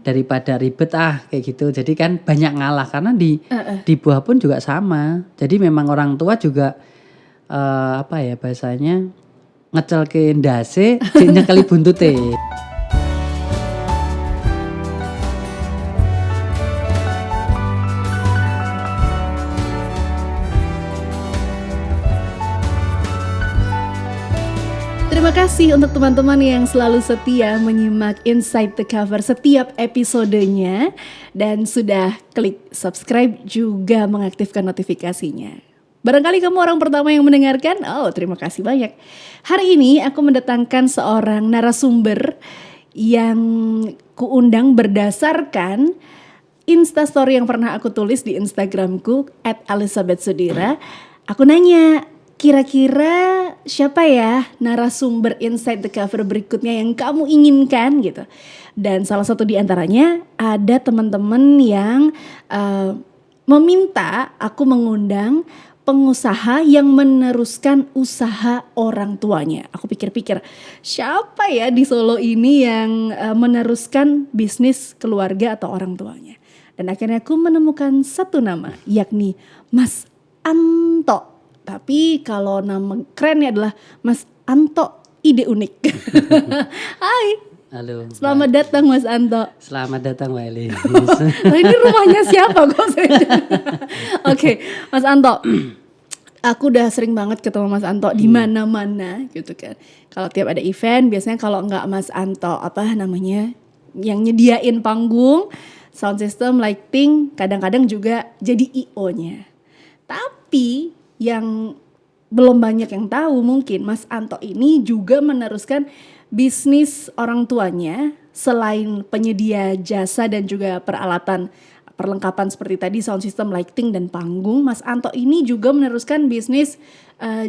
daripada ribet kayak gitu. Jadi kan banyak ngalah karena di buah pun juga sama. Jadi memang orang tua juga apa ya bahasanya ngecelke ndase nyekeli buntute. Terima kasih untuk teman-teman yang selalu setia menyimak Inside the Cover setiap episodenya dan sudah klik subscribe juga mengaktifkan notifikasinya. Barangkali kamu orang pertama yang mendengarkan, terima kasih banyak. Hari ini aku mendatangkan seorang narasumber yang kuundang berdasarkan Instastory yang pernah aku tulis di Instagramku @elizabethsudira. Aku nanya, kira-kira siapa ya narasumber Inside the Cover berikutnya yang kamu inginkan gitu. Dan salah satu di antaranya ada teman-teman yang meminta aku mengundang pengusaha yang meneruskan usaha orang tuanya. Aku pikir-pikir, siapa ya di Solo ini yang meneruskan bisnis keluarga atau orang tuanya. Dan akhirnya aku menemukan satu nama, yakni Mas Anto. Tapi kalau nama kerennya adalah Mas Anto Ide Unik. Hai. Halo. Selamat datang Mas Anto. Selamat datang Mbak Eli. Ini rumahnya siapa kok? Oke, Mas Anto. Aku udah sering banget ketemu Mas Anto di mana-mana gitu kan. Kalau tiap ada event biasanya kalau enggak Mas Anto yang nyediain panggung, sound system, lighting, kadang-kadang juga jadi IO-nya. Tapi yang belum banyak yang tahu mungkin Mas Anto ini juga meneruskan bisnis orang tuanya selain penyedia jasa dan juga perlengkapan seperti tadi sound system, lighting dan panggung. Mas Anto ini juga meneruskan bisnis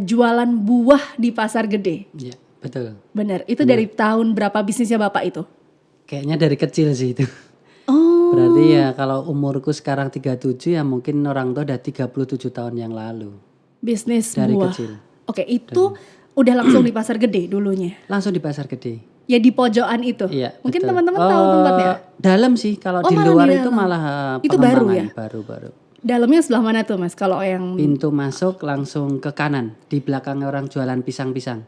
jualan buah di Pasar Gede. Iya, betul. Benar. Itu dari tahun berapa bisnisnya Bapak itu? Kayaknya dari kecil sih itu. Oh. Berarti ya kalau umurku sekarang 37 ya mungkin orang tua udah 37 tahun yang lalu. Bisnis dari buah. Kecil. Oke, itu udah langsung di Pasar Gede dulunya. Langsung di Pasar Gede. Ya di pojokan itu. Iya, mungkin betul. teman-teman tahu tempatnya. Dalam sih kalau di luar itu malah itu baru ya. Baru. Dalamnya sebelah mana tuh Mas? Kalau yang pintu masuk langsung ke kanan, di belakang orang jualan pisang-pisang.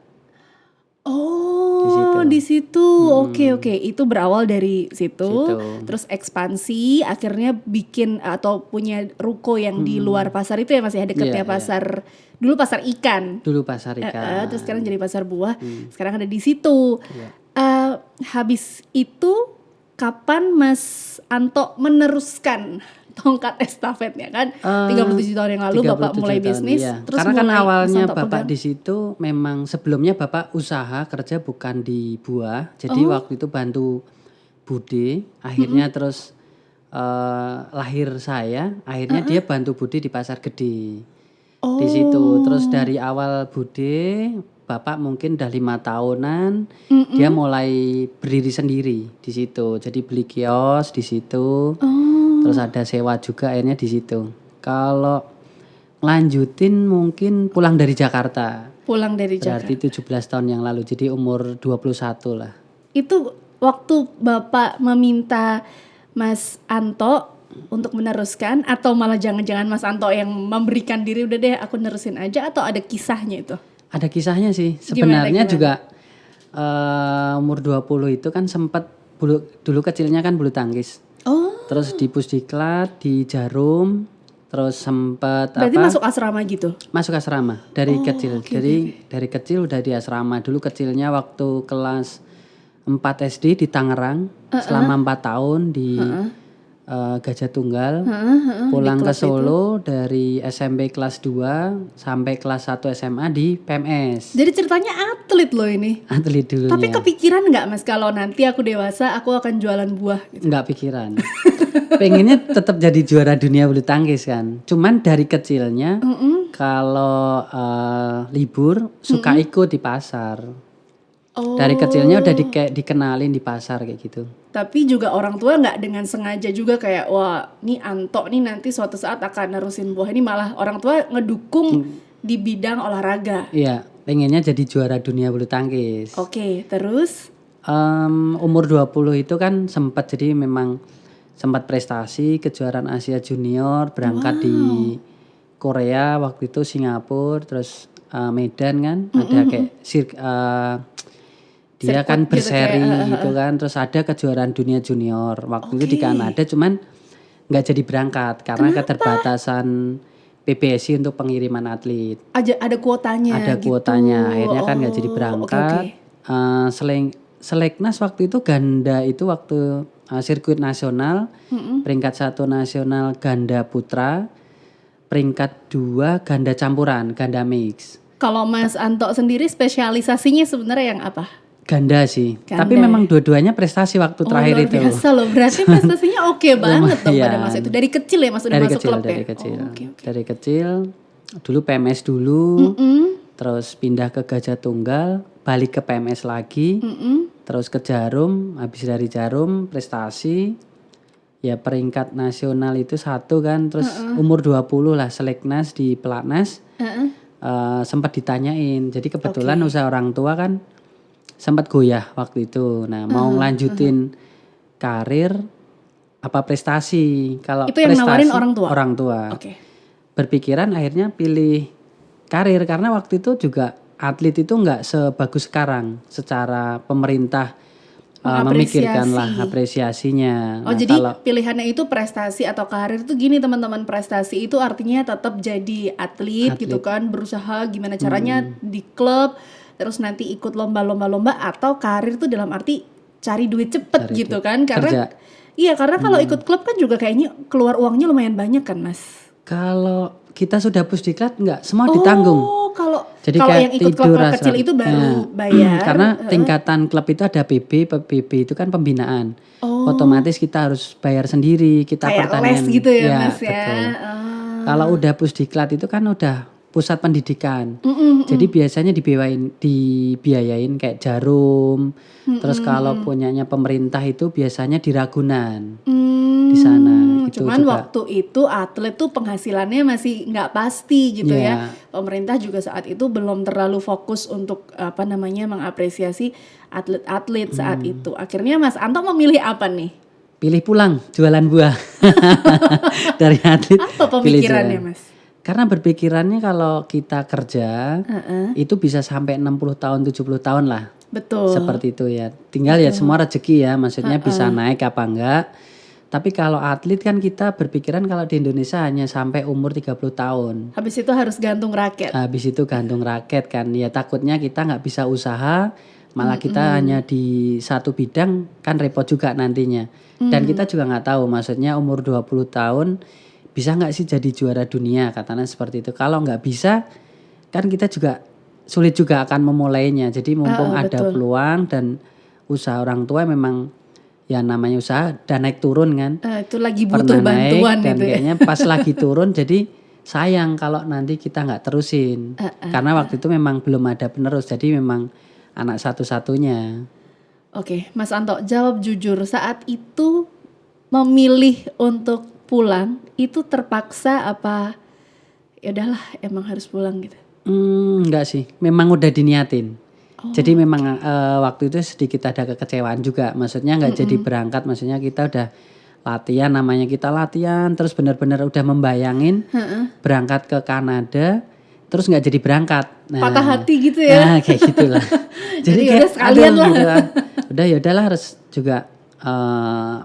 Oh, di situ. Oke. Itu berawal dari situ. Terus ekspansi, akhirnya bikin atau punya ruko yang di luar pasar itu ya Mas ya, dekatnya pasar. Dulu pasar ikan. Terus sekarang jadi pasar buah. Sekarang ada di situ. Habis itu kapan Mas Anto meneruskan tongkat estafetnya kan? 37 tahun yang lalu Bapak mulai bisnis. Iya. Terus karena kan awalnya Bapak pegang. di situ memang sebelumnya Bapak usaha kerja bukan di buah. Jadi waktu itu bantu Bude. Akhirnya terus lahir saya. Akhirnya dia bantu Bude di Pasar Gede. Di situ. Terus dari awal Bude, Bapak mungkin udah 5 tahunan, dia mulai berdiri sendiri di situ. Jadi beli kios di situ. Terus ada sewa juga akhirnya di situ. Kalau lanjutin mungkin pulang dari Jakarta. Berarti 17 tahun yang lalu. Jadi umur 21 lah. Itu waktu Bapak meminta Mas Anto untuk meneruskan atau malah jangan-jangan Mas Anto yang memberikan diri udah deh aku nerusin aja, atau ada kisahnya itu? Ada kisahnya sih. Sebenarnya juga umur 20 itu kan sempat dulu kecilnya kan bulu tangkis. Terus di Pusdiklat, di Jarum, terus sempat Berarti masuk asrama gitu? Masuk asrama dari kecil. Dari kecil udah di asrama. Dulu kecilnya waktu kelas 4 SD di Tangerang, selama 4 tahun di Gajah Tunggal, pulang ke Solo dari SMP kelas 2 sampai kelas 1 SMA di PMS. Jadi ceritanya atlet loh ini. Atlet dulunya. Tapi kepikiran gak Mas kalau nanti aku dewasa aku akan jualan buah gitu? Nggak pikiran. Pengennya tetap jadi juara dunia bulu tangkis kan. Cuman dari kecilnya kalau libur suka ikut di pasar. Dari kecilnya udah dikenalin di pasar kayak gitu. Tapi juga orang tua nggak dengan sengaja juga kayak wah nih Anto nih nanti suatu saat akan nerusin buah ini, malah orang tua ngedukung di bidang olahraga. Iya, pengennya jadi juara dunia bulu tangkis. Oke, terus? Umur 20 itu kan sempat, jadi memang sempat prestasi kejuaraan Asia Junior, berangkat di Korea waktu itu, Singapura, terus Medan kan, ada kayak dia Sirkuit kan gitu berseri kayak, gitu kan, terus ada kejuaraan dunia junior waktu itu di Oke. Kanada, cuman nggak jadi berangkat karena keterbatasan PBSI untuk pengiriman atlet. ada kuotanya Ada gitu. kuotanya, akhirnya kan nggak jadi Oh, berangkat. oke. Seleknas waktu itu ganda itu waktu sirkuit nasional, peringkat 1 nasional ganda putra, peringkat 2 ganda campuran, ganda mix. Kalau Mas Anto sendiri spesialisasinya sebenarnya yang apa? Ganda sih, Ganda tapi memang dua-duanya prestasi waktu terakhir luar itu. biasa loh, berarti prestasinya oke banget dong pada Lumayan. masa itu. Dari kecil ya Mas udah Dari masuk kecil, klub dari ya? kecil, Oh, oke. dari kecil. Dulu PMS dulu, terus pindah ke Gajah Tunggal, balik ke PMS lagi, terus ke Jarum, habis dari Jarum prestasi, ya peringkat nasional itu 1 kan, terus umur 20 lah seleknas di Pelatnas, sempat ditanyain, jadi kebetulan usaha orang tua kan sempat goyah waktu itu, nah mau ngelanjutin karir apa prestasi. Kalau Itu yang prestasi nawarin orang tua? Oke. berpikiran akhirnya pilih karir karena waktu itu juga atlet itu nggak sebagus sekarang, secara pemerintah memikirkanlah apresiasinya. Oh, Nah, jadi kalau pilihannya itu prestasi atau karir itu gini teman-teman, prestasi itu artinya tetap jadi atlet gitu kan, berusaha gimana caranya di klub, terus nanti ikut lomba-lomba atau karir tuh dalam arti cari duit cepet gitu kan, karena iya karena kalau ikut klub kan juga kayaknya keluar uangnya lumayan banyak kan Mas. kalau kita sudah pusdiklat nggak semua ditanggung. Oh, Jadi kalau kayak yang ikut klub-klub kecil itu baru bayar. Karena tingkatan klub itu ada PB itu kan pembinaan. Otomatis kita harus bayar sendiri, kita Kayak pertandingan. les gitu ya Mas ya. Betul. Kalau udah pusdiklat itu kan udah pusat pendidikan. Jadi biasanya dibiayain kayak Jarum. Terus kalau punyanya pemerintah itu biasanya di Ragunan. Di sana itu Cuman juga. waktu itu atlet tuh penghasilannya masih nggak pasti gitu ya. Pemerintah juga saat itu belum terlalu fokus untuk mengapresiasi atlet-atlet saat itu. Akhirnya Mas Anto memilih apa nih? Pilih pulang jualan buah. Dari atlet. Apa pemikirannya Mas? Karena berpikirannya kalau kita kerja itu bisa sampai 60 tahun 70 tahun lah. Betul. Seperti itu ya. Tinggal ya semua rezeki ya, maksudnya bisa naik apa enggak. Tapi kalau atlet kan kita berpikiran kalau di Indonesia hanya sampai umur 30 tahun. Habis itu harus gantung raket. Habis itu gantung raket kan. Ya takutnya kita nggak bisa usaha, malah kita hanya di satu bidang kan repot juga nantinya. Dan kita juga nggak tahu, maksudnya umur 20 tahun bisa nggak sih jadi juara dunia, katanya seperti itu. Kalau nggak bisa kan kita juga sulit juga akan memulainya. Jadi mumpung ada peluang dan usaha orang tua memang ya namanya usaha dan naik turun kan. Itu lagi butuh bantuan dan itu ya. kayaknya pas lagi turun jadi sayang kalau nanti kita nggak terusin. Karena waktu itu memang belum ada penerus, jadi memang anak satu-satunya. Oke, Mas Anto, jawab jujur, saat itu memilih untuk pulang itu terpaksa apa ya udahlah emang harus pulang gitu? Enggak sih, memang udah diniatin. Jadi memang waktu itu sedikit ada kekecewaan juga, maksudnya nggak jadi berangkat, maksudnya kita udah latihan, namanya kita latihan, terus benar-benar udah membayangin berangkat ke Kanada, terus nggak jadi berangkat. Nah, patah hati gitu ya? Nah kayak gitulah. Jadi kayak udah sekalian lah. Gitu kan. Udah ya udahlah harus juga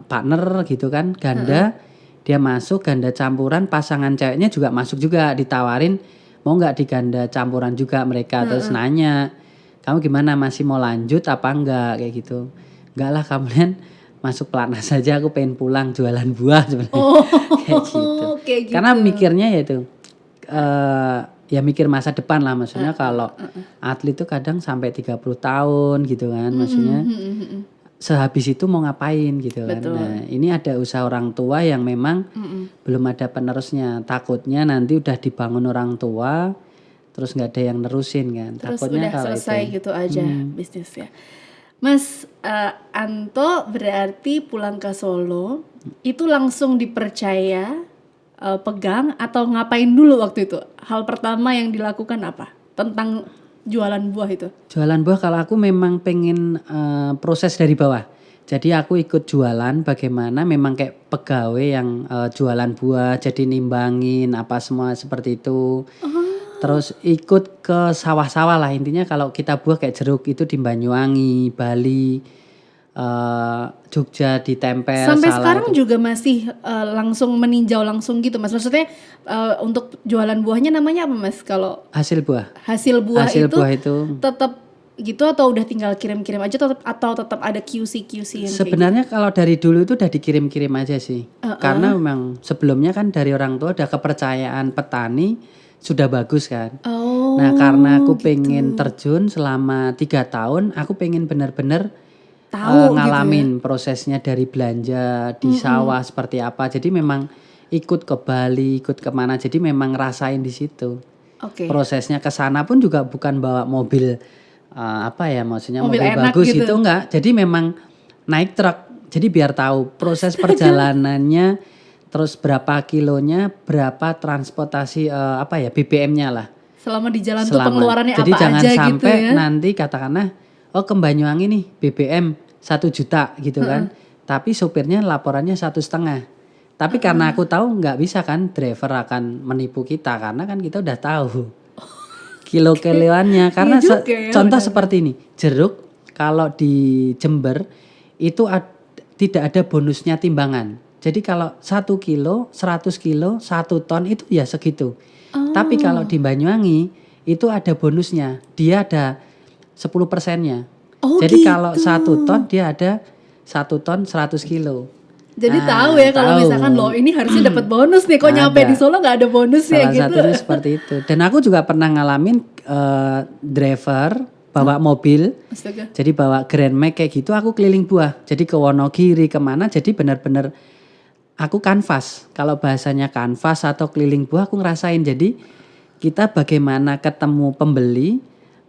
partner gitu kan, ganda. Dia masuk ganda campuran, pasangan ceweknya juga masuk juga, ditawarin mau nggak di ganda campuran juga mereka. Terus nanya, kamu gimana, masih mau lanjut apa enggak kayak gitu. Enggak lah, kalian masuk pelatnas saja, aku pengen pulang jualan buah sebenarnya. Kayak gitu. Karena mikirnya ya itu ya mikir masa depan lah, maksudnya kalau atlet itu kadang sampai 30 tahun gitu kan, maksudnya sehabis itu mau ngapain gitu kan. Nah ini ada usaha orang tua yang memang belum ada penerusnya, takutnya nanti udah dibangun orang tua terus nggak ada yang nerusin kan. Terus takutnya udah selesai itu. Gitu aja bisnisnya. Mas Anto berarti pulang ke Solo itu langsung dipercaya pegang atau ngapain dulu waktu itu? Hal pertama yang dilakukan apa? Tentang jualan buah itu? Jualan buah kalau aku memang pengen proses dari bawah. Jadi aku ikut jualan bagaimana memang kayak pegawai yang jualan buah, jadi nimbangin apa semua seperti itu. Terus ikut ke sawah-sawah lah, intinya kalau kita buah kayak jeruk itu di Banyuwangi, Bali, Jogja ditempel. Sampai salah sekarang itu. juga masih langsung meninjau langsung gitu Mas. Maksudnya untuk jualan buahnya namanya apa Mas? Kalau Hasil buah. hasil buah Hasil itu buah itu tetap gitu atau udah tinggal kirim-kirim aja atau tetap ada QC yang sebenarnya kalau dari dulu itu udah dikirim-kirim aja sih. Karena memang sebelumnya kan dari orang tua udah kepercayaan petani sudah bagus kan. Oh. Nah karena aku pengen terjun selama 3 tahun, aku pengen benar-benar Tahu ngalamin prosesnya dari belanja di sawah seperti apa. Jadi memang ikut ke Bali, ikut kemana. Jadi memang rasain di situ. Oke. Prosesnya ke sana pun juga bukan bawa mobil maksudnya Mobil mobil enak bagus gitu. itu enggak. Jadi memang naik truk. Jadi biar tahu proses perjalanannya, terus berapa kilonya, berapa transportasi BBM-nya lah. Selama di jalan tuh pengeluarannya Jadi apa jangan aja sampai gitu ya. nanti katakanlah ke Banyuwangi nih BBM 1 juta gitu kan. Tapi sopirnya laporannya 1,5. Tapi karena aku tahu nggak bisa kan driver akan menipu kita karena kan kita udah tahu kilo-kiloannya. Karena Iya juga ya, contoh benar. seperti ini, jeruk kalau di Jember itu tidak ada bonusnya timbangan. Jadi kalau 1 kilo, 100 kilo, 1 ton itu ya segitu. Tapi kalau di Banyuwangi itu ada bonusnya. Dia ada 10%-nya. Oh, Jadi gitu. kalau 1 ton dia ada 1 ton 100 kilo. Jadi tahu ya kalau tahu. misalkan loh ini harusnya dapat bonus nih, kok nyampe Ada. di Solo nggak ada bonusnya Salah gitu. satunya seperti itu. Dan aku juga pernah ngalamin driver bawa mobil. Astaga. Jadi bawa Grand Max kayak gitu aku keliling buah. Jadi ke Wonogiri kemana jadi benar-benar aku kanvas. Kalau bahasanya kanvas atau keliling buah aku ngerasain. Jadi kita bagaimana ketemu pembeli,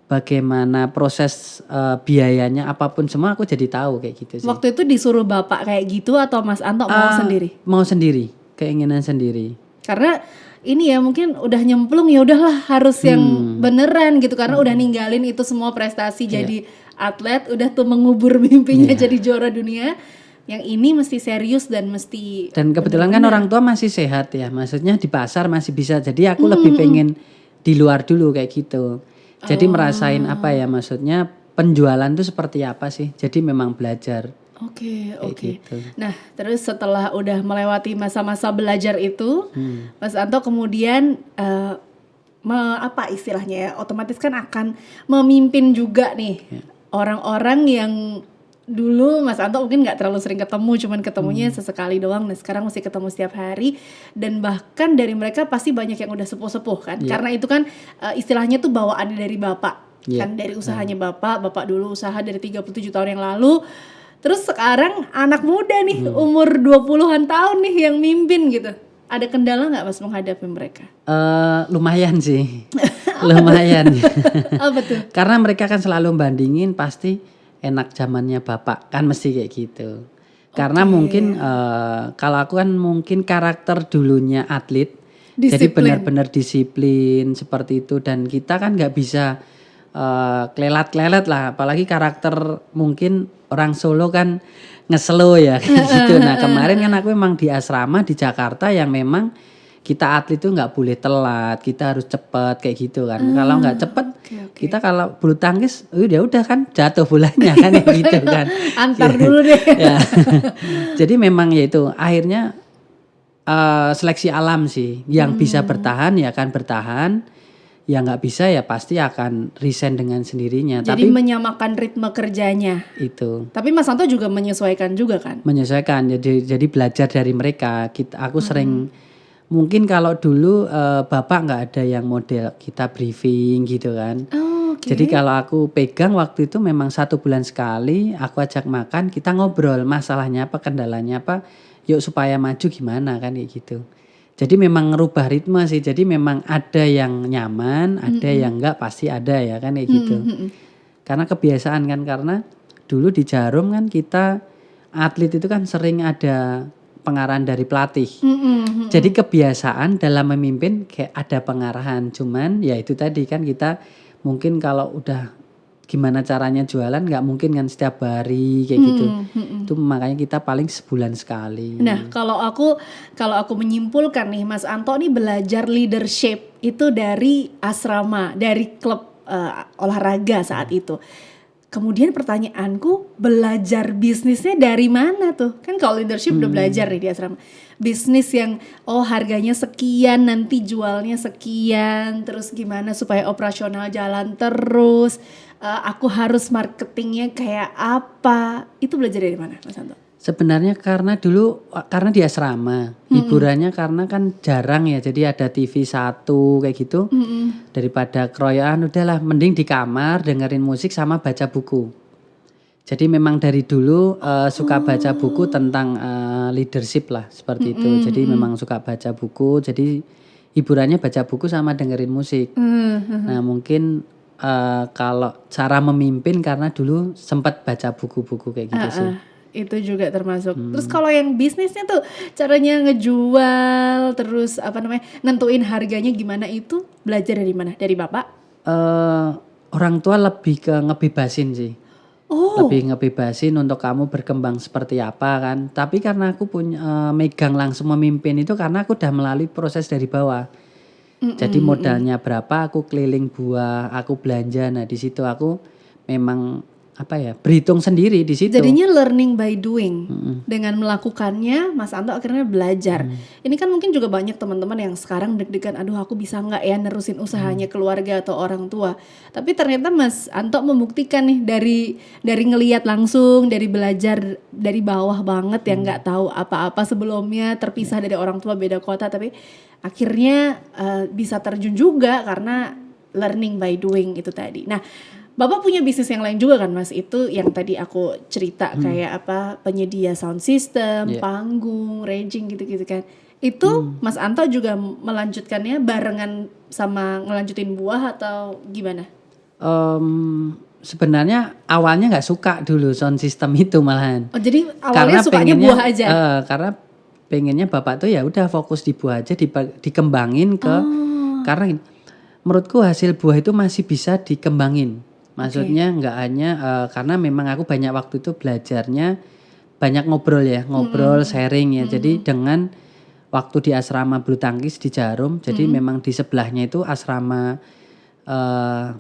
bagaimana proses biayanya apapun semua aku jadi tahu kayak gitu sih. Waktu itu disuruh bapak kayak gitu atau Mas Anto mau sendiri? Mau sendiri, keinginan sendiri. Karena ini ya mungkin udah nyemplung ya udahlah harus yang beneran gitu karena udah ninggalin itu semua prestasi jadi atlet, udah tuh mengubur mimpinya jadi juara dunia. Yang ini mesti serius dan mesti Dan kebetulan kan orang tua masih sehat ya, maksudnya di pasar masih bisa. Jadi aku lebih pengen di luar dulu kayak gitu. Jadi merasain maksudnya penjualan itu seperti apa sih. Jadi memang belajar. Oke. Gitu. Nah, terus setelah udah melewati masa-masa belajar itu, Mas Anto kemudian apa istilahnya ya? Otomatis kan akan memimpin juga nih orang-orang yang dulu Mas Anto mungkin nggak terlalu sering ketemu, cuman ketemunya sesekali doang. Nah sekarang mesti ketemu setiap hari dan bahkan dari mereka pasti banyak yang udah sepuh-sepuh kan, karena itu kan istilahnya tuh bawaannya dari bapak kan, dari usahanya bapak dulu usaha dari 37 tahun yang lalu. Terus sekarang anak muda nih umur 20-an tahun nih yang mimpin gitu. Ada kendala nggak Mas menghadapi mereka? Lumayan sih, lumayan. Apa tuh? Karena mereka kan selalu bandingin pasti enak zamannya bapak kan mesti kayak gitu. Karena mungkin kalau aku kan mungkin karakter dulunya atlet, jadi benar-benar disiplin seperti itu dan kita kan nggak bisa klelat-klelet lah, apalagi karakter mungkin orang Solo kan ngeselo ya kayak gitu. Nah kemarin kan aku memang di asrama di Jakarta yang memang kita atlet itu nggak boleh telat, kita harus cepet kayak gitu kan. Kalau nggak cepet, kita kalau bulu tangkis, udah kan jatuh bolanya kan gitu kan. Antar dulu deh. Ya. Jadi memang ya itu akhirnya seleksi alam sih. Yang bisa bertahan ya akan bertahan, yang nggak bisa ya pasti akan resign dengan sendirinya. Jadi Tapi menyamakan ritme kerjanya. itu. Tapi Mas Anto juga menyesuaikan juga kan? Menyesuaikan. Jadi belajar dari mereka. Aku sering mungkin kalau dulu bapak nggak ada yang model kita briefing gitu kan. Oh, Jadi kalau aku pegang waktu itu memang 1 bulan sekali aku ajak makan, kita ngobrol masalahnya apa, kendalanya apa, yuk supaya maju gimana kan kayak gitu. Jadi memang ngerubah ritme sih. Jadi memang ada yang nyaman, ada yang enggak pasti ada ya kan kayak gitu. Karena kebiasaan kan, karena dulu di Jarum kan kita atlet itu kan sering ada pengarahan dari pelatih. Jadi kebiasaan dalam memimpin kayak ada pengarahan, cuman ya itu tadi kan kita mungkin kalau udah gimana caranya jualan nggak mungkin kan setiap hari kayak gitu. Itu makanya kita paling sebulan sekali. Nah, kalau aku menyimpulkan nih, Mas Anto nih belajar leadership itu dari asrama, dari klub olahraga saat itu. Kemudian pertanyaanku, belajar bisnisnya dari mana tuh? Kan kalau leadership udah belajar nih di asrama. Bisnis yang harganya sekian, nanti jualnya sekian, terus gimana supaya operasional jalan terus. Aku harus marketingnya kayak apa? Itu belajar dari mana, Mas Anto? Sebenarnya karena di asrama, hiburannya karena kan jarang ya, jadi ada TV 1 kayak gitu. Daripada keroyokan udahlah mending di kamar dengerin musik sama baca buku. Jadi memang dari dulu suka baca buku tentang leadership lah seperti itu. Jadi memang suka baca buku, jadi hiburannya baca buku sama dengerin musik. Nah mungkin kalau cara memimpin karena dulu sempat baca buku-buku kayak gitu sih. Itu juga termasuk. Terus kalau yang bisnisnya tuh caranya ngejual, terus nentuin harganya gimana, itu belajar dari mana? Dari Bapak? Orang tua lebih ke ngebebasin sih. Lebih ngebebasin untuk kamu berkembang seperti apa kan. Tapi karena aku punya megang langsung memimpin itu karena aku udah melalui proses dari bawah. Jadi modalnya berapa, aku keliling buah, aku belanja. Nah di situ aku memang berhitung sendiri di situ. Jadinya learning by doing. Dengan melakukannya, Mas Anto akhirnya belajar. Ini kan mungkin juga banyak teman-teman yang sekarang deg-degan, aduh aku bisa nggak ya nerusin usahanya keluarga atau orang tua. Tapi ternyata Mas Anto membuktikan nih dari ngelihat langsung, dari belajar dari bawah banget yang nggak tahu apa-apa sebelumnya, terpisah dari orang tua, beda kota, tapi akhirnya bisa terjun juga karena learning by doing itu tadi. Nah, Bapak punya bisnis yang lain juga kan, Mas? Itu yang tadi aku cerita kayak penyedia sound system, panggung, raging gitu-gitu kan. Itu Mas Anto juga melanjutkannya barengan sama ngelanjutin buah atau gimana? Sebenarnya awalnya nggak suka dulu sound system itu malahan. Oh, jadi awalnya sukanya buah aja? Karena pengennya Bapak tuh ya udah fokus di buah aja, dikembangin ke karena menurutku hasil buah itu masih bisa dikembangin. Maksudnya nggak hanya karena memang aku banyak waktu itu belajarnya banyak ngobrol, sharing ya. Jadi dengan waktu di asrama bulu tangkis di Jarum, jadi memang di sebelahnya itu asrama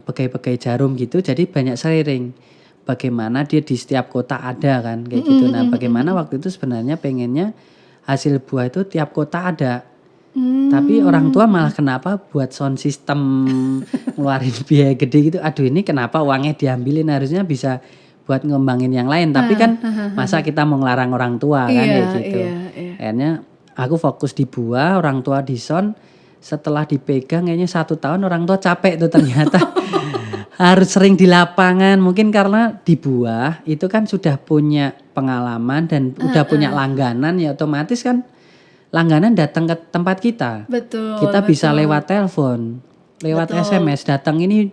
pegai-pegai Jarum gitu. Jadi banyak sharing bagaimana dia di setiap kota ada kan kayak gitu. Nah bagaimana waktu itu sebenarnya pengennya hasil buah itu tiap kota ada. Tapi orang tua malah kenapa buat sound system ngeluarin biaya gede gitu. Aduh ini kenapa uangnya diambilin, harusnya bisa buat ngembangin yang lain. Tapi kan masa kita mau ngelarang orang tua kan kayak gitu. Akhirnya aku fokus di buah, orang tua di sound. Setelah dipegang kayaknya 1 tahun orang tua capek tuh ternyata. Harus sering di lapangan. Mungkin karena di buah itu kan sudah punya pengalaman dan udah punya langganan, ya otomatis kan langganan datang ke tempat kita. Betul. Kita bisa lewat telepon, lewat SMS datang, ini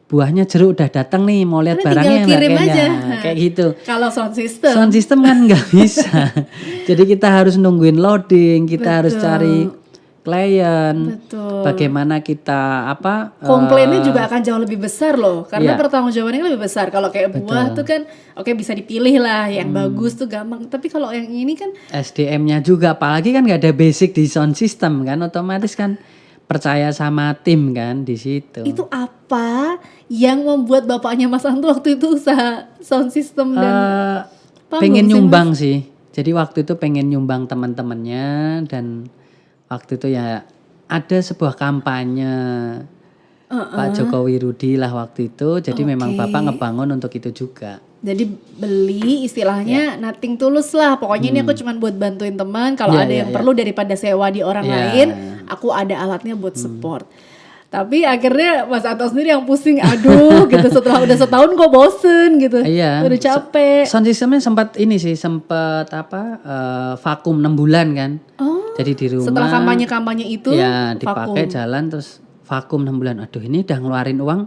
buahnya jeruk udah datang nih, mau lihat barangnya tinggal kirim aja. Kayak gitu. Kalau sound system. Sound system kan nggak bisa. Jadi kita harus nungguin loading, kita harus cari klien. Betul. Bagaimana kita komplainnya juga akan jauh lebih besar loh, karena pertanggungjawabannya lebih besar. Kalau kayak buah tuh kan bisa dipilih lah yang bagus tuh gampang, tapi kalau yang ini kan SDM-nya juga, apalagi kan nggak ada basic di sound system kan, otomatis kan percaya sama tim kan di situ. Itu apa yang membuat bapaknya Mas Anto waktu itu usaha sound system dan pengen nyumbang sih. Jadi waktu itu pengen nyumbang teman-temannya, dan waktu itu ya ada sebuah kampanye Pak Jokowi Rudi lah waktu itu. Jadi memang Bapak ngebangun untuk itu juga. Jadi beli istilahnya nothing tulus lah. Pokoknya ini aku cuma buat bantuin teman. Kalau ada yang perlu daripada sewa di orang lain, aku ada alatnya buat support. Tapi akhirnya Mas Anto sendiri yang pusing, aduh gitu, setelah udah setahun kok bosen gitu, udah capek. Sound systemnya sempat vakum 6 bulan kan. Jadi di rumah. Setelah kampanye itu dipakai vakum. Jalan terus vakum 6 bulan. Aduh ini udah ngeluarin uang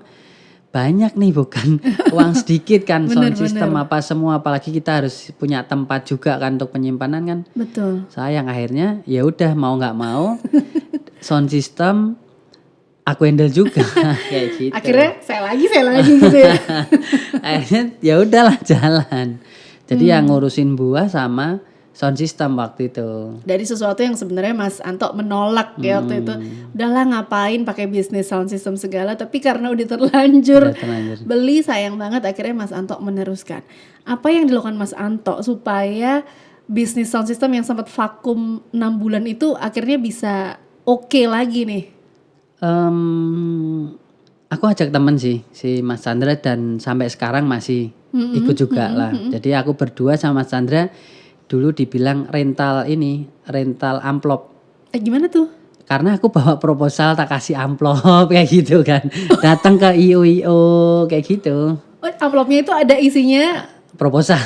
banyak nih, bukan uang sedikit kan. Sound system apa semua, apalagi kita harus punya tempat juga kan untuk penyimpanan kan. Betul. Sayang akhirnya ya udah mau nggak mau sound system aku handle juga kayak gitu. Akhirnya saya lagi gitu ya. Akhirnya ya udahlah jalan. Jadi yang ngurusin buah sama sound system waktu itu. Dari sesuatu yang sebenarnya Mas Anto menolak ya waktu itu. Udahlah ngapain pakai bisnis sound system segala, tapi karena udah terlanjur Udah terlanjur. beli, sayang banget, akhirnya Mas Anto meneruskan. Apa yang dilakukan Mas Anto supaya bisnis sound system yang sempat vakum 6 bulan itu akhirnya bisa oke lagi nih? Aku ajak temen sih, si Mas Chandra, dan sampai sekarang masih ikut juga lah. Jadi aku berdua sama Mas Chandra dulu dibilang rental amplop. Gimana tuh? Karena aku bawa proposal tak kasih amplop kayak gitu kan. Datang ke IO kayak gitu. Oh, amplopnya itu ada isinya Proposal.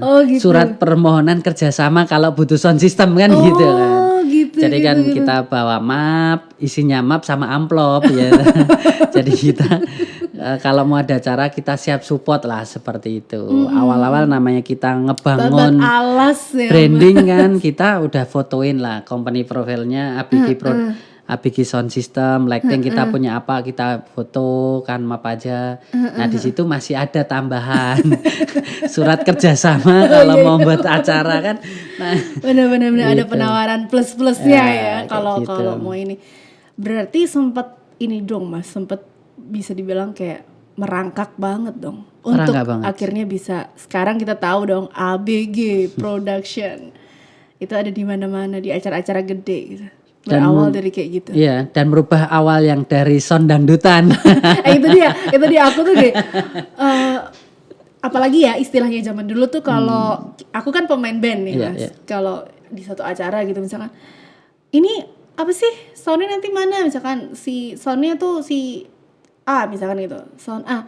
oh gitu. Surat permohonan kerjasama kalau butuh sound system kan gitu kan. Oh gitu. Jadi kan kita bawa map, isinya map sama amplop ya. Jadi kita kalau mau ada acara kita siap support lah seperti itu. Awal-awal namanya kita ngebangun alas ya, branding kan, kita udah fotoin lah company profilnya ABG Sound System, lighting kita punya apa, kita foto kan map aja. Nah di situ masih ada tambahan surat kerjasama kalau mau buat acara kan. Nah, benar-benar ada gitu. penawaran plus-plusnya ya kayak kalau gitu. kalau mau ini. Berarti sempat ini dong Mas, sempat bisa dibilang kayak merangkak banget dong untuk Merangkak banget. akhirnya bisa, sekarang kita tahu dong ABG Production itu ada di mana-mana, di acara-acara gede gitu. Berawal dari kayak gitu. Iya, dan merubah awal yang dari sound dangdutan. itu dia aku tuh deh. Apalagi ya istilahnya zaman dulu tuh kalau aku kan pemain band nih Iya, Mas. iya. Kalau di satu acara gitu misalkan, ini apa sih soundnya nanti mana, misalkan si soundnya tuh si A misalkan gitu, sound A.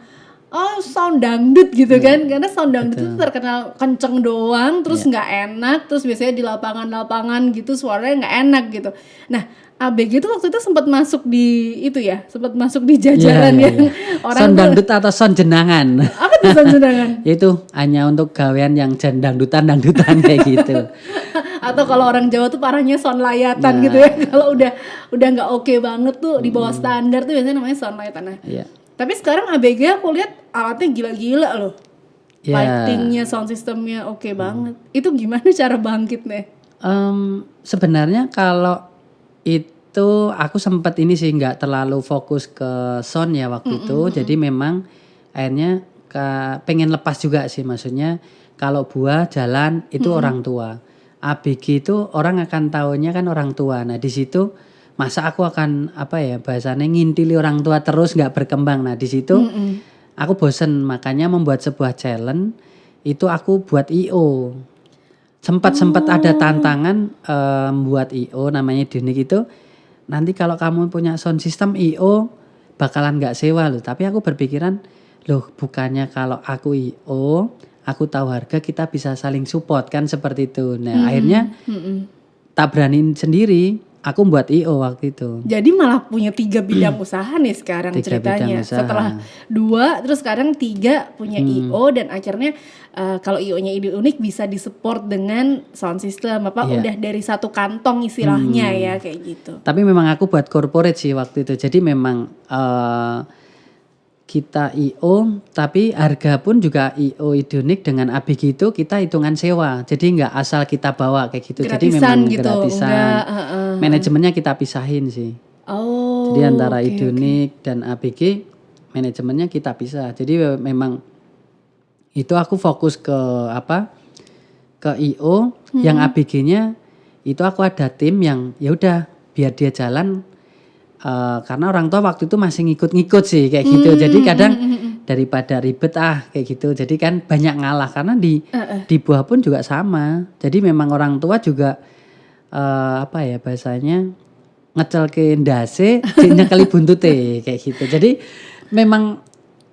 Oh sound dangdut gitu kan, karena sound dangdut itu terkenal kenceng doang, terus nggak enak, terus biasanya di lapangan-lapangan gitu suaranya nggak enak gitu. Nah ABG itu waktu itu sempat masuk di itu ya, sempat masuk di jajaran Iya, yang orang sound tuh, dangdut atau sound jenangan. apa tuh sound jenangan? Itu hanya untuk gawean yang dangdutan kayak gitu. Atau kalau orang Jawa tuh parahnya sound layatan gitu ya. Kalau udah nggak oke banget tuh di bawah standar tuh biasanya namanya sound layatan. Nah, Iya. tapi sekarang ABG aku lihat alatnya gila-gila loh. Ya. Lightingnya, sound systemnya oke banget. Itu gimana cara bangkitnya? Sebenarnya kalau itu aku sempat ini sih nggak terlalu fokus ke sound ya waktu itu. Jadi memang akhirnya pengen lepas juga sih, maksudnya kalau buah jalan itu orang tua. ABG itu orang akan tahunya kan orang tua. Nah di situ masa aku akan apa ya bahasanya ngintili orang tua terus nggak berkembang. Nah di situ aku bosen, makanya membuat sebuah challenge itu aku buat IO. Sempat ada tantangan buat IO namanya Dunik itu. Nanti kalau kamu punya sound system IO bakalan nggak sewa loh. Tapi aku berpikiran loh bukannya kalau aku IO aku tahu harga, kita bisa saling support kan seperti itu. Nah akhirnya tak beraniin sendiri, aku buat IO waktu itu. Jadi malah punya 3 bidang usaha nih sekarang 3 ceritanya. bidang usaha. Setelah 2 terus sekarang 3 punya IO, dan akhirnya kalau IO-nya ide unik bisa disupport dengan sound system apa udah dari satu kantong istilahnya ya kayak gitu. Tapi memang aku buat corporate sih waktu itu. Jadi memang kita IO, tapi harga pun juga IO Idonik dengan ABG itu kita hitungan sewa. Jadi nggak asal kita bawa kayak gitu. Gratisan jadi memang gitu, gratisan. enggak, Manajemennya kita pisahin sih. Oh. Jadi antara Idonik dan ABG manajemennya kita pisah. Jadi memang itu aku fokus ke ke IO, yang ABG-nya itu aku ada tim yang ya udah biar dia jalan. Karena orang tua waktu itu masih ngikut-ngikut sih kayak gitu. Jadi kadang daripada ribet kayak gitu. Jadi kan banyak ngalah karena di buah pun juga sama. Jadi memang orang tua juga apa ya bahasanya ngecelke ndase nyekeli buntute kayak gitu. Jadi memang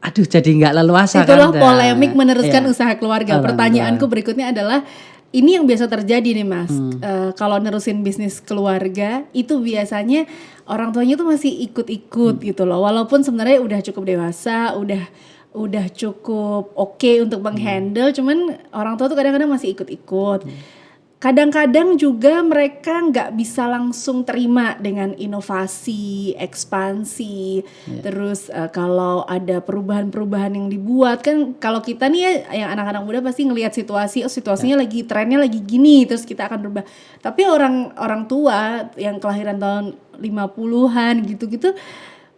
aduh jadi nggak leluasa. Itulah kan. polemik meneruskan Iya. usaha keluarga. Pertanyaanku berikutnya adalah, ini yang biasa terjadi nih Mas, kalau nerusin bisnis keluarga itu biasanya orang tuanya tuh masih ikut-ikut gitu loh, walaupun sebenarnya udah cukup dewasa, udah cukup oke untuk menghandle, cuman orang tua tuh kadang-kadang masih ikut-ikut. kadang-kadang juga mereka nggak bisa langsung terima dengan inovasi, ekspansi. Terus kalau ada perubahan-perubahan yang dibuat kan, kalau kita nih ya, yang anak-anak muda pasti ngelihat situasi, oh situasinya lagi trennya lagi gini, terus kita akan berubah. Tapi orang tua yang kelahiran tahun 50-an gitu-gitu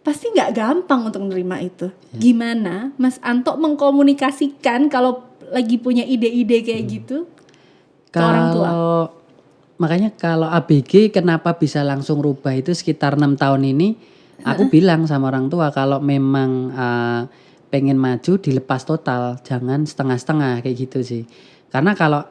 pasti nggak gampang untuk menerima itu. Gimana Mas Anto mengkomunikasikan kalau lagi punya ide-ide kayak gitu ke orang tua? Makanya kalau ABG kenapa bisa langsung rubah itu sekitar 6 tahun ini, aku bilang sama orang tua kalau memang pengen maju dilepas total, jangan setengah-setengah kayak gitu sih. Karena kalau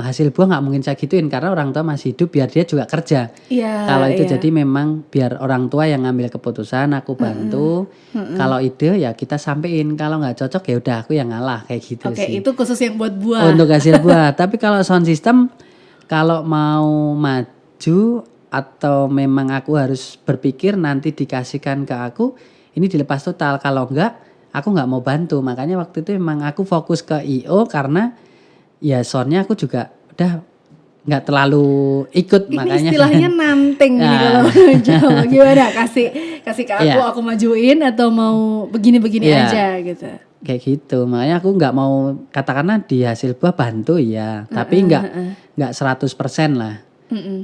hasil buah nggak mungkin saya gituin karena orang tua masih hidup biar dia juga kerja. Kalau itu jadi memang biar orang tua yang ngambil keputusan, aku bantu. Kalau ide ya kita sampein, kalau nggak cocok ya udah aku yang ngalah kayak gitu sih. Oke, itu khusus yang buat buah. Untuk hasil buah. Tapi kalau sound system kalau mau maju atau memang aku harus berpikir nanti dikasihkan ke aku, ini dilepas total. Kalau enggak, aku nggak mau bantu. Makanya waktu itu memang aku fokus ke IO karena ya soundnya aku juga udah nggak terlalu ikut. Ini makanya istilahnya nanting nih kalau Jawa. Gimana? Kasih ke aku majuin atau mau begini-begini aja gitu. Kayak gitu. Makanya aku nggak mau katakanlah di hasil buah bantu ya, tapi nggak 100% lah.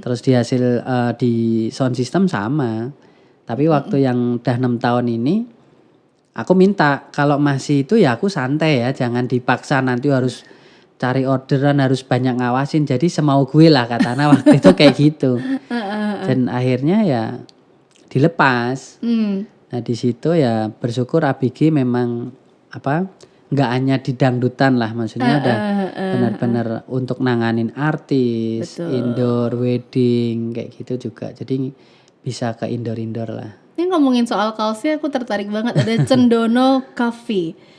Terus di hasil di sound system sama. Tapi waktu yang udah 6 tahun ini aku minta kalau masih itu ya aku santai ya, jangan dipaksa nanti harus cari orderan, harus banyak ngawasin. Jadi semau gue lah katanya waktu itu kayak gitu. Dan akhirnya ya dilepas. Nah di situ ya bersyukur ABG memang nggak hanya di dangdutan lah, maksudnya udah benar-benar untuk nanganin artis, indoor wedding kayak gitu juga. Jadi bisa ke indoor lah. Ini ngomongin soal kaosnya aku tertarik banget, ada Cendono Coffee.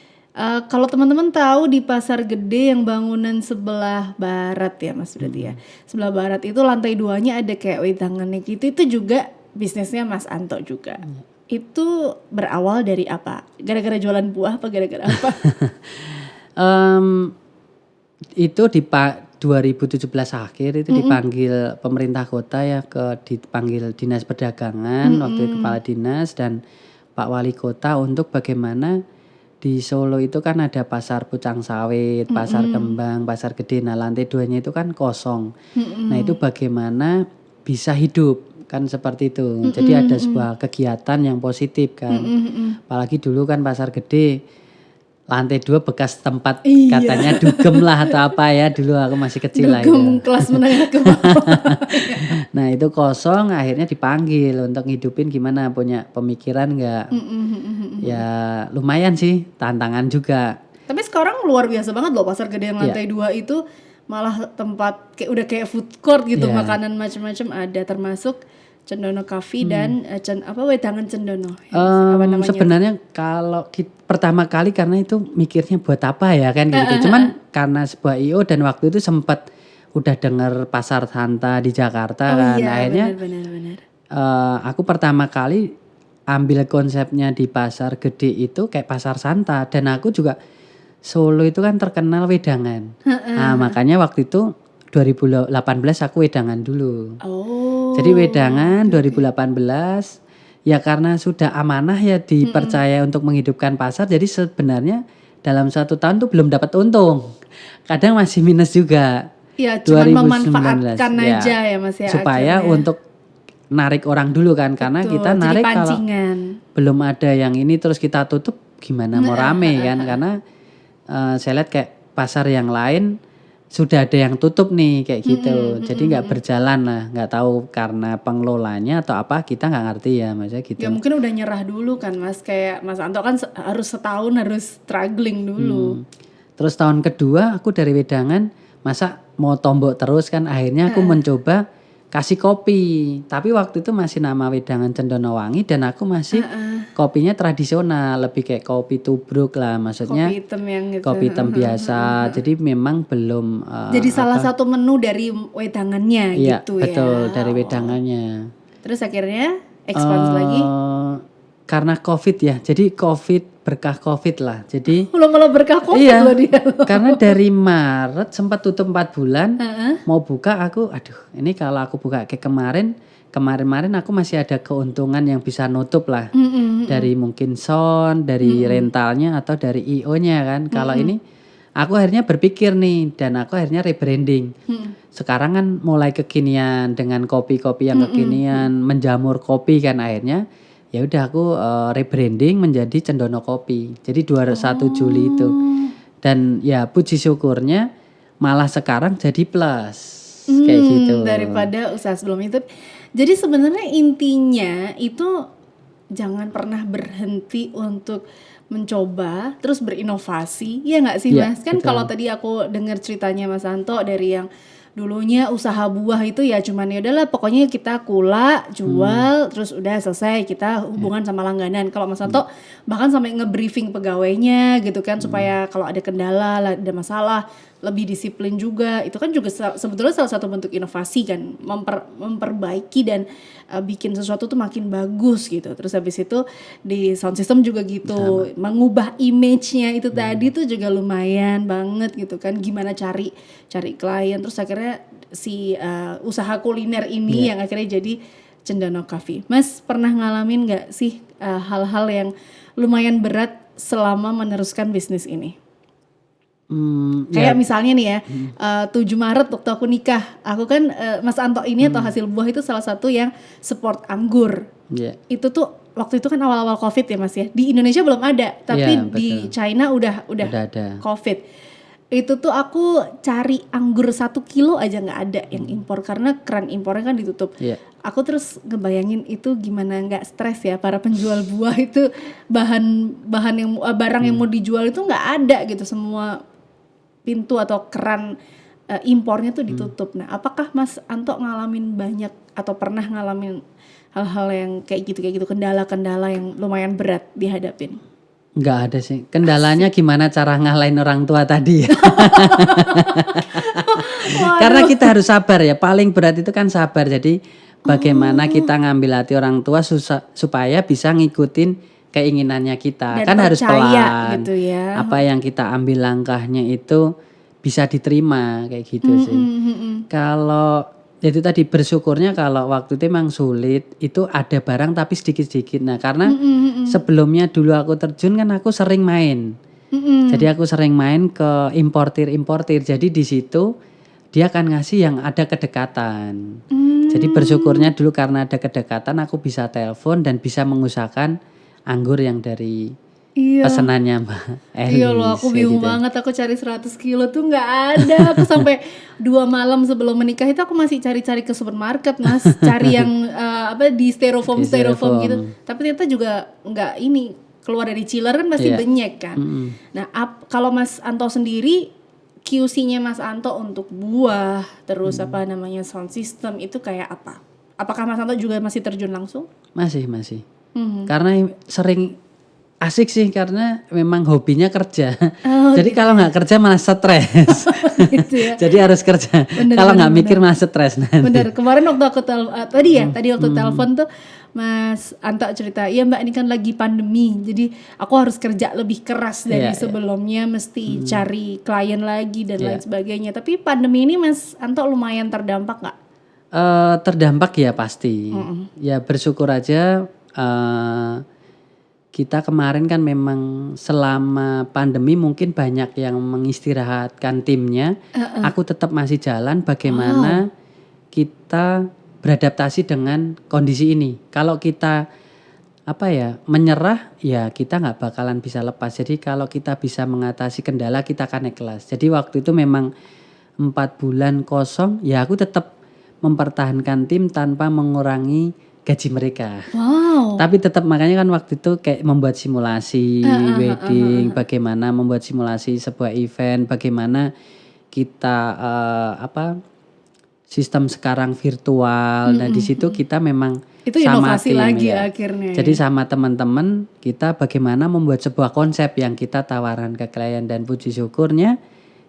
Kalau teman-teman tahu di Pasar Gede yang bangunan sebelah barat ya Mas berarti ya. Sebelah barat itu lantai 2-nya ada kayak wedangannya gitu, itu juga bisnisnya Mas Anto juga. Itu berawal dari apa? Gara-gara jualan buah apa gara-gara apa? Itu di 2017 akhir itu dipanggil pemerintah kota ya, dipanggil dinas perdagangan, waktu itu kepala dinas dan Pak Wali Kota untuk bagaimana di Solo itu kan ada pasar Pucang Sawit, pasar Kembang, pasar Gede. Nah lantai 2-nya itu kan kosong. Nah itu bagaimana bisa hidup kan seperti itu. Jadi ada sebuah kegiatan yang positif kan. Apalagi dulu kan pasar Gede lantai 2 bekas tempat katanya dugem lah atau apa ya, dulu aku masih kecil lah Dugem kelas menengah ke bawah. Nah itu kosong, akhirnya dipanggil untuk ngidupin gimana, punya pemikiran nggak? Ya lumayan sih, tantangan juga. Tapi sekarang luar biasa banget loh Pasar Gede yang lantai 2 itu malah tempat kayak udah kayak food court gitu, makanan macam-macam ada, termasuk Cendono Coffee dan wedangan Cendono. Sebenarnya kalau pertama kali karena itu mikirnya buat apa ya kan gitu. Cuman karena sebuah IO dan waktu itu sempat udah dengar Pasar Santa di Jakarta kan. Akhirnya benar. aku pertama kali ambil konsepnya di Pasar Gede itu kayak Pasar Santa, dan aku juga Solo itu kan terkenal wedangan. Nah, makanya waktu itu 2018 aku wedangan dulu. Jadi wedangan 2018 ya karena sudah amanah ya dipercaya untuk menghidupkan pasar. Jadi sebenarnya dalam 1 tahun tuh belum dapat untung. Kadang masih minus juga. Ya cuma memanfaatkan aja ya Mas ya. Supaya untuk narik orang dulu kan. Karena kita narik kalau belum ada yang ini terus kita tutup gimana mau rame kan. Karena saya lihat kayak pasar yang lain sudah ada yang tutup nih kayak gitu. Jadi nggak berjalan lah, nggak tahu karena pengelolanya atau apa, kita nggak ngerti ya maksudnya gitu. Ya mungkin udah nyerah dulu kan Mas, kayak Mas Anto kan harus setahun harus struggling dulu. Terus tahun kedua aku dari wedangan, masa mau tombok terus kan, akhirnya aku mencoba kasih kopi. Tapi waktu itu masih nama wedangan Cendono Wangi dan aku masih kopinya tradisional, lebih kayak kopi tubruk lah, maksudnya kopi hitam yang gitu. Kopi hitam biasa. Jadi memang belum jadi salah satu menu dari wedangannya gitu ya. Betul, dari wedangannya. Terus akhirnya expand lagi. karena COVID ya. Jadi berkah COVID lah. Jadi Malah berkah COVID iya, loh dia. karena dari Maret sempat tutup 4 bulan. Heeh. Mau buka aku, aduh ini kalau aku buka kayak kemarin aku masih ada keuntungan yang bisa nutup lah. Dari mungkin sound, dari rentalnya atau dari IO-nya kan. Kalau ini aku akhirnya berpikir nih dan aku akhirnya rebranding. Sekarang kan mulai kekinian dengan kopi-kopi yang kekinian, menjamur kopi kan akhirnya. Ya udah aku rebranding menjadi Cendono Kopi. Jadi 21 Juli itu. Dan ya puji syukurnya malah sekarang jadi plus kayak gitu. Daripada usaha sebelum itu. Jadi sebenarnya intinya itu jangan pernah berhenti untuk mencoba terus berinovasi. Ya nggak sih Iya, Mas? Kan betul. kalau tadi aku dengar ceritanya Mas Anto dari yang dulunya usaha buah itu ya cuman ya udahlah pokoknya kita jual terus udah selesai kita hubungan sama langganan. Kalau Mas Anto bahkan sampai nge-briefing pegawainya gitu kan supaya kalau ada kendala, ada masalah lebih disiplin juga. Itu kan juga sebetulnya salah satu bentuk inovasi kan, memperbaiki dan bikin sesuatu tuh makin bagus gitu. Terus habis itu di sound system juga gitu, mengubah image-nya itu tadi tuh juga lumayan banget gitu kan. Gimana cari klien, terus akhirnya si usaha kuliner ini yang akhirnya jadi Cendono Coffee. Mas pernah ngalamin nggak sih hal-hal yang lumayan berat selama meneruskan bisnis ini? Kayak misalnya nih ya 7 Maret waktu aku nikah, aku kan Mas Anto ini atau Hasil Buah itu salah satu yang support anggur. Itu tuh waktu itu kan awal-awal COVID ya Mas ya. Di Indonesia belum ada, tapi di China udah ada. COVID. Itu tuh aku cari anggur 1 kilo aja nggak ada yang impor karena keran impornya kan ditutup. Aku terus ngebayangin itu gimana nggak stres ya para penjual buah itu barang yang mau dijual itu nggak ada gitu, semua pintu atau keran impornya tuh ditutup. Nah, apakah Mas Anto ngalamin banyak atau pernah ngalamin hal-hal yang kayak gitu kendala-kendala yang lumayan berat dihadapin? Nggak ada sih. Kendalanya gimana cara ngalahin orang tua tadi ya. Karena kita harus sabar ya. Paling berat itu kan sabar. Jadi bagaimana kita ngambil hati orang tua supaya bisa ngikutin keinginannya kita. Dan kan harus pelan. gitu ya. Apa yang kita ambil langkahnya itu bisa diterima kayak gitu sih. Kalau itu tadi bersyukurnya kalau waktu itu memang sulit, itu ada barang tapi sedikit-sedikit. Nah, karena sebelumnya dulu aku terjun kan aku sering main. Jadi aku sering main ke importir. Jadi di situ dia akan ngasih yang ada kedekatan. Jadi bersyukurnya dulu karena ada kedekatan aku bisa telepon dan bisa mengusahakan anggur yang dari pesenannya Mbak Elis. Iya loh, aku bingung banget, aku cari 100 kilo tuh nggak ada. Aku sampai 2 malam sebelum menikah itu aku masih cari-cari ke supermarket Mas, cari yang di styrofoam gitu. Tapi ternyata juga nggak ini, keluar dari chiller kan masih benyek kan. Nah kalau Mas Anto sendiri, QC-nya Mas Anto untuk buah, terus sound system itu kayak apa? Apakah Mas Anto juga masih terjun langsung? Masih. Karena sering asik sih karena memang hobinya kerja. Jadi kalau nggak kerja malah stres. Gitu ya. Jadi harus kerja. Kalau nggak mikir malah stres nanti. Bener. Kemarin waktu aku tadi waktu telepon tuh Mas Anto cerita, iya Mbak ini kan lagi pandemi, jadi aku harus kerja lebih keras dari sebelumnya, mesti cari klien lagi dan lain sebagainya. Tapi pandemi ini Mas Anto lumayan terdampak nggak? Terdampak ya pasti. Ya bersyukur aja. Kita kemarin kan memang selama pandemi mungkin banyak yang mengistirahatkan timnya. Aku tetap masih jalan bagaimana kita beradaptasi dengan kondisi ini. Kalau kita menyerah ya kita nggak bakalan bisa lepas. Jadi kalau kita bisa mengatasi kendala kita akan ikhlas. Jadi waktu itu memang 4 bulan kosong ya aku tetap mempertahankan tim tanpa mengurangi gaji mereka. Wow. Tapi tetap makanya kan waktu itu kayak membuat simulasi wedding, bagaimana membuat simulasi sebuah event, bagaimana kita sistem sekarang virtual. Nah di situ kita memang itu sama inovasi tim, lagi akhirnya. Jadi sama teman-teman kita bagaimana membuat sebuah konsep yang kita tawaran ke klien dan puji syukurnya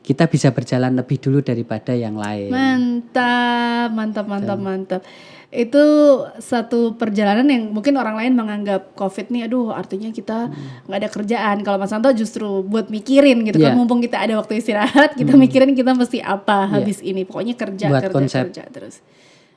kita bisa berjalan lebih dulu daripada yang lain. Mantap. Itu satu perjalanan yang mungkin orang lain menganggap COVID nih, aduh artinya kita nggak ada kerjaan. Kalau Mas Anto justru buat mikirin gitu kan, mumpung kita ada waktu istirahat, kita mikirin kita mesti apa habis ini. Pokoknya kerja terus.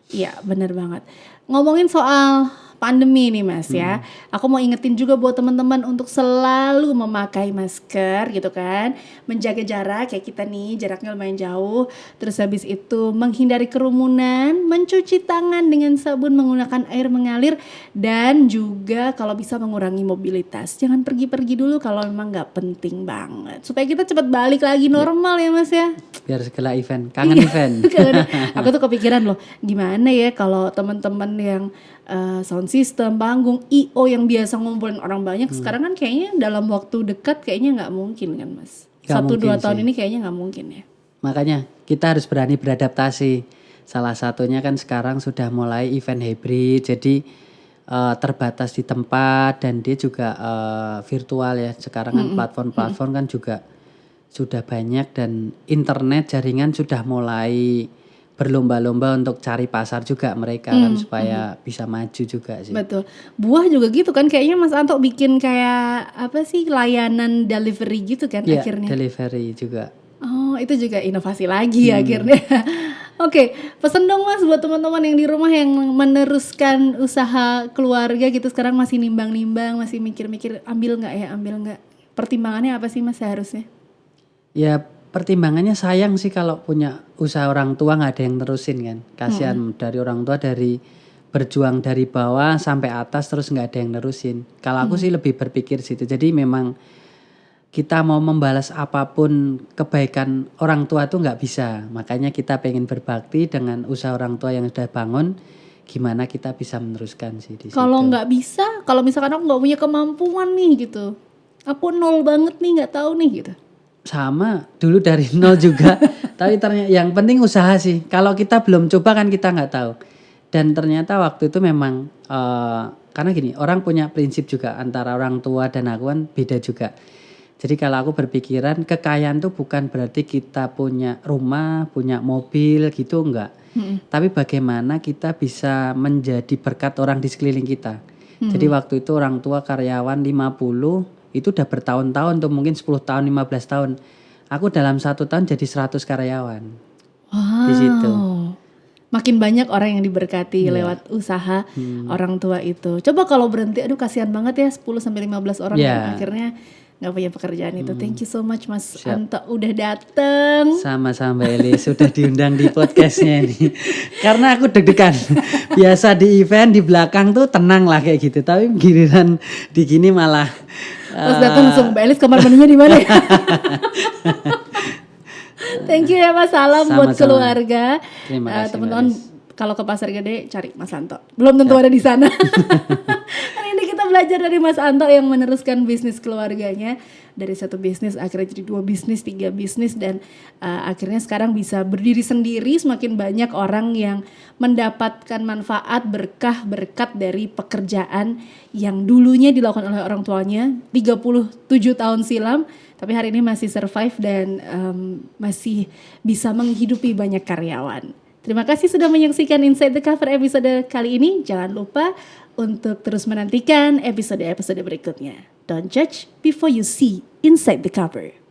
Iya, benar banget. Ngomongin soal pandemi nih Mas ya. Aku mau ingetin juga buat teman-teman untuk selalu memakai masker gitu kan. Menjaga jarak kayak kita nih, jaraknya lumayan jauh. Terus habis itu menghindari kerumunan, mencuci tangan dengan sabun menggunakan air mengalir, dan juga kalau bisa mengurangi mobilitas. Jangan pergi-pergi dulu kalau memang nggak penting banget. Supaya kita cepat balik lagi normal ya Mas ya. Biar segala event, kangen event. Aku tuh kepikiran loh, gimana ya kalau teman-teman yang sound system, panggung, I.O yang biasa ngumpulin orang banyak, sekarang kan kayaknya dalam waktu dekat kayaknya nggak mungkin kan Mas. 1-2 tahun ini kayaknya nggak mungkin ya. Makanya kita harus berani beradaptasi. Salah satunya kan sekarang sudah mulai event hybrid, jadi terbatas di tempat dan dia juga virtual ya. Sekarang kan platform-platform kan juga sudah banyak dan internet jaringan sudah mulai berlomba-lomba untuk cari pasar juga mereka kan supaya bisa maju juga sih. Betul. Buah juga gitu kan, kayaknya Mas Anto bikin kayak apa sih layanan delivery gitu kan akhirnya. Delivery juga. Oh, itu juga inovasi lagi akhirnya. Oke, pesen dong Mas buat teman-teman yang di rumah yang meneruskan usaha keluarga gitu, sekarang masih nimbang-nimbang, masih mikir-mikir ambil nggak. Pertimbangannya apa sih Mas seharusnya? Ya pertimbangannya sayang sih kalau punya usaha orang tua nggak ada yang terusin kan. Kasihan dari orang tua, dari berjuang dari bawah sampai atas terus nggak ada yang nerusin. Kalau aku sih lebih berpikir situ. Jadi memang kita mau membalas apapun kebaikan orang tua tuh nggak bisa. Makanya kita pengen berbakti dengan usaha orang tua yang sudah bangun. Gimana kita bisa meneruskan sih di situ. Kalau nggak bisa, kalau misalkan aku nggak punya kemampuan nih gitu, aku nol banget nih, nggak tahu nih gitu. Sama dulu dari nol juga. Tapi ternyata yang penting usaha sih. Kalau kita belum coba kan kita nggak tahu. Dan ternyata waktu itu memang karena gini, orang punya prinsip juga antara orang tua dan aku kan beda juga. Jadi kalau aku berpikiran kekayaan tuh bukan berarti kita punya rumah, punya mobil gitu, enggak. Tapi bagaimana kita bisa menjadi berkat orang di sekeliling kita. Jadi waktu itu orang tua karyawan 50 itu udah bertahun-tahun tuh, mungkin 10 tahun, 15 tahun. Aku dalam 1 tahun jadi 100 karyawan. Wow. Di situ. Makin banyak orang yang diberkati lewat usaha orang tua itu. Coba kalau berhenti, aduh kasihan banget ya 10-15 orang yang akhirnya gak punya pekerjaan itu. Thank you so much Mas Anto udah dateng. Sama-sama Mbak Eli, sudah diundang di podcastnya ini. Karena aku deg-degan. Biasa di event di belakang tuh tenang lah kayak gitu. Tapi giliran di gini malah Terus datang langsung, Mbak Elis kamar mandinya di mana ya? Thank you ya Mas, salam buat keluarga. Terima kasih teman-teman kalau ke Pasar Gede cari Mas Anto. Belum tentu ada di sana. Hari ini kita belajar dari Mas Anto yang meneruskan bisnis keluarganya. Dari 1 bisnis akhirnya jadi 2 bisnis, 3 bisnis, dan akhirnya sekarang bisa berdiri sendiri. Semakin banyak orang yang mendapatkan manfaat berkah-berkat dari pekerjaan yang dulunya dilakukan oleh orang tuanya 37 tahun silam. Tapi hari ini masih survive dan masih bisa menghidupi banyak karyawan. Terima kasih sudah menyaksikan Inside the Cover episode kali ini. Jangan lupa untuk terus menantikan episode-episode berikutnya. Don't judge before you see Inside the Cover.